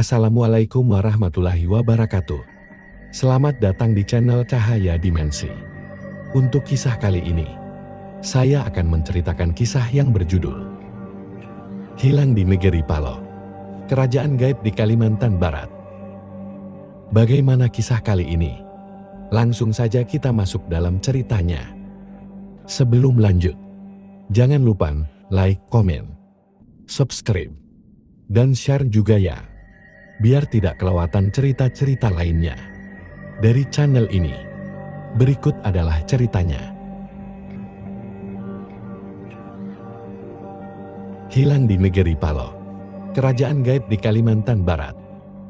Assalamualaikum warahmatullahi wabarakatuh. Selamat datang di channel Cahaya Dimensi. Untuk kisah kali ini, saya akan menceritakan kisah yang berjudul Hilang di Negeri Paloh, Kerajaan Gaib di Kalimantan Barat. Bagaimana kisah kali ini? Langsung saja kita masuk dalam ceritanya. Sebelum lanjut, jangan lupa like, komen, subscribe, dan share juga ya, biar tidak kelewatan cerita-cerita lainnya dari channel ini. Berikut adalah ceritanya. Hilang di Negeri Paloh, Kerajaan Gaib di Kalimantan Barat.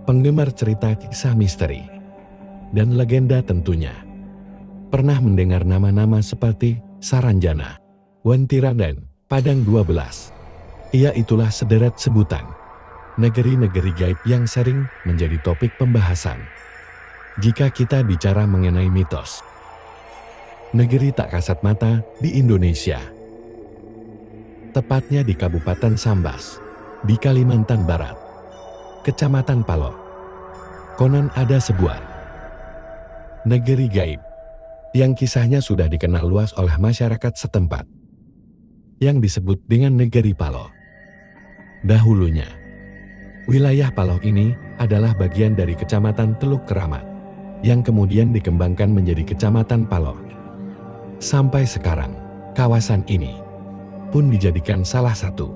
Penggemar cerita kisah misteri dan legenda tentunya pernah mendengar nama-nama seperti Saranjana, Wantira, dan Padang 12. Ia itulah sederet sebutan negeri-negeri gaib yang sering menjadi topik pembahasan jika kita bicara mengenai mitos negeri tak kasat mata di Indonesia. Tepatnya di Kabupaten Sambas, di Kalimantan Barat, Kecamatan Paloh. Konon ada sebuah negeri gaib yang kisahnya sudah dikenal luas oleh masyarakat setempat, yang disebut dengan Negeri Paloh. Dahulunya, wilayah Paloh ini adalah bagian dari Kecamatan Teluk Keramat, yang kemudian dikembangkan menjadi Kecamatan Paloh. Sampai sekarang, kawasan ini pun dijadikan salah satu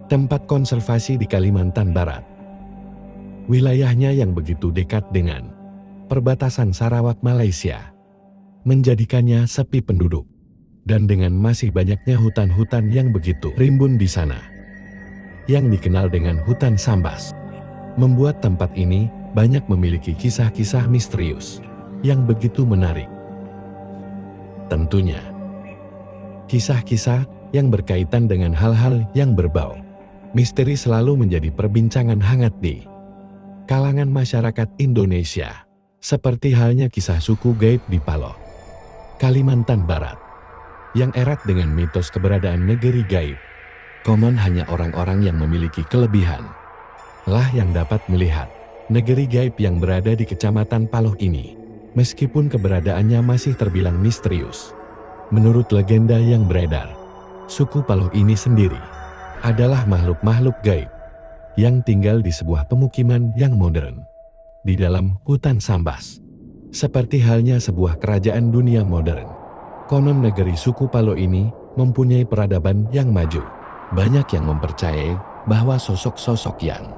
tempat konservasi di Kalimantan Barat. Wilayahnya yang begitu dekat dengan perbatasan Sarawak, Malaysia, menjadikannya sepi penduduk, dan dengan masih banyaknya hutan-hutan yang begitu rimbun di sana, yang dikenal dengan hutan Sambas, membuat tempat ini banyak memiliki kisah-kisah misterius yang begitu menarik. Tentunya, kisah-kisah yang berkaitan dengan hal-hal yang berbau misteri selalu menjadi perbincangan hangat di kalangan masyarakat Indonesia, seperti halnya kisah suku gaib di Paloh, Kalimantan Barat, yang erat dengan mitos keberadaan negeri gaib. Konon hanya orang-orang yang memiliki kelebihan lah yang dapat melihat negeri gaib yang berada di Kecamatan Paloh ini, meskipun keberadaannya masih terbilang misterius. Menurut legenda yang beredar, suku Paloh ini sendiri adalah makhluk-makhluk gaib yang tinggal di sebuah pemukiman yang modern di dalam hutan Sambas, seperti halnya sebuah kerajaan dunia modern. Konon negeri suku Paloh ini mempunyai peradaban yang maju. Banyak yang mempercayai bahwa sosok-sosok yang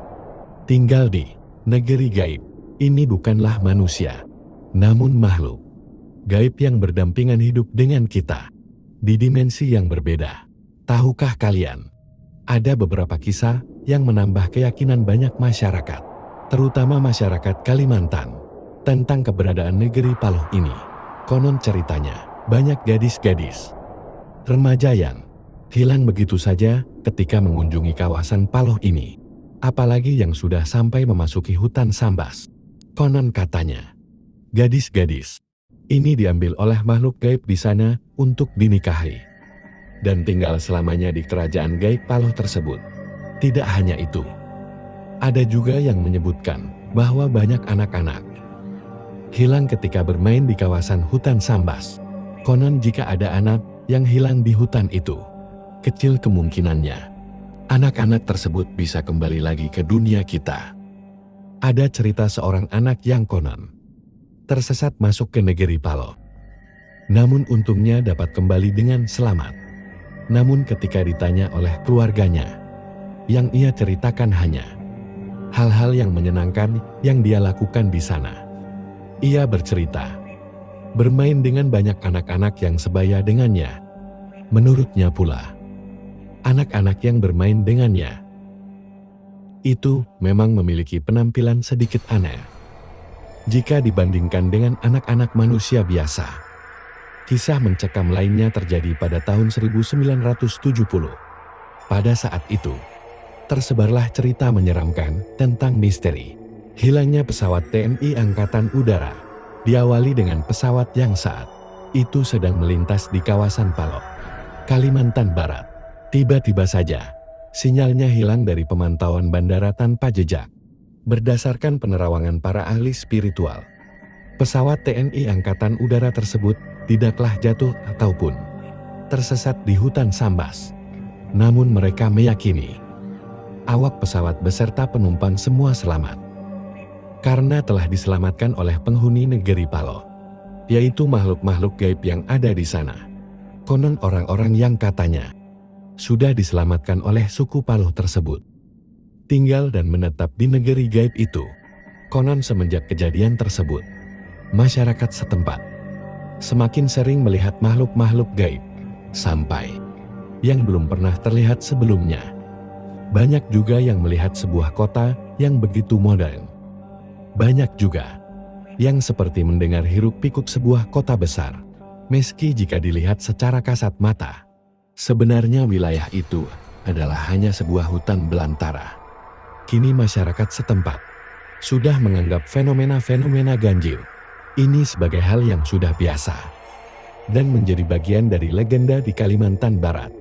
tinggal di negeri gaib ini bukanlah manusia, namun makhluk gaib yang berdampingan hidup dengan kita di dimensi yang berbeda. Tahukah kalian, ada beberapa kisah yang menambah keyakinan banyak masyarakat, terutama masyarakat Kalimantan, tentang keberadaan negeri Paloh ini. Konon ceritanya, banyak gadis-gadis remaja yang hilang begitu saja ketika mengunjungi kawasan Paloh ini, apalagi yang sudah sampai memasuki hutan Sambas. Konon katanya, gadis-gadis ini diambil oleh makhluk gaib di sana untuk dinikahi dan tinggal selamanya di kerajaan gaib Paloh tersebut. Tidak hanya itu, ada juga yang menyebutkan bahwa banyak anak-anak hilang ketika bermain di kawasan hutan Sambas. Konon jika ada anak yang hilang di hutan itu, kecil kemungkinannya anak-anak tersebut bisa kembali lagi ke dunia kita. Ada cerita seorang anak yang konon tersesat masuk ke negeri Paloh, namun untungnya dapat kembali dengan selamat. Namun ketika ditanya oleh keluarganya, yang ia ceritakan hanya hal-hal yang menyenangkan yang dia lakukan di sana. Ia bercerita bermain dengan banyak anak-anak yang sebaya dengannya. Menurutnya pula, anak-anak yang bermain dengannya itu memang memiliki penampilan sedikit aneh jika dibandingkan dengan anak-anak manusia biasa. Kisah mencekam lainnya terjadi pada tahun 1970. Pada saat itu, tersebarlah cerita menyeramkan tentang misteri hilangnya pesawat TNI Angkatan Udara, diawali dengan pesawat yang saat itu sedang melintas di kawasan Paloh, Kalimantan Barat. Tiba-tiba saja, sinyalnya hilang dari pemantauan bandara tanpa jejak. Berdasarkan penerawangan para ahli spiritual, pesawat TNI Angkatan Udara tersebut tidaklah jatuh ataupun tersesat di hutan Sambas. Namun mereka meyakini awak pesawat beserta penumpang semua selamat. Karena telah diselamatkan oleh penghuni negeri Paloh, yaitu makhluk-makhluk gaib yang ada di sana. Konon orang-orang yang katanya sudah diselamatkan oleh suku Paloh tersebut tinggal dan menetap di negeri gaib itu. Konon semenjak kejadian tersebut, masyarakat setempat semakin sering melihat makhluk-makhluk gaib sampai yang belum pernah terlihat sebelumnya. Banyak juga yang melihat sebuah kota yang begitu modern. Banyak juga yang seperti mendengar hiruk-pikuk sebuah kota besar. Meski jika dilihat secara kasat mata, sebenarnya wilayah itu adalah hanya sebuah hutan belantara. Kini masyarakat setempat sudah menganggap fenomena-fenomena ganjil ini sebagai hal yang sudah biasa dan menjadi bagian dari legenda di Kalimantan Barat.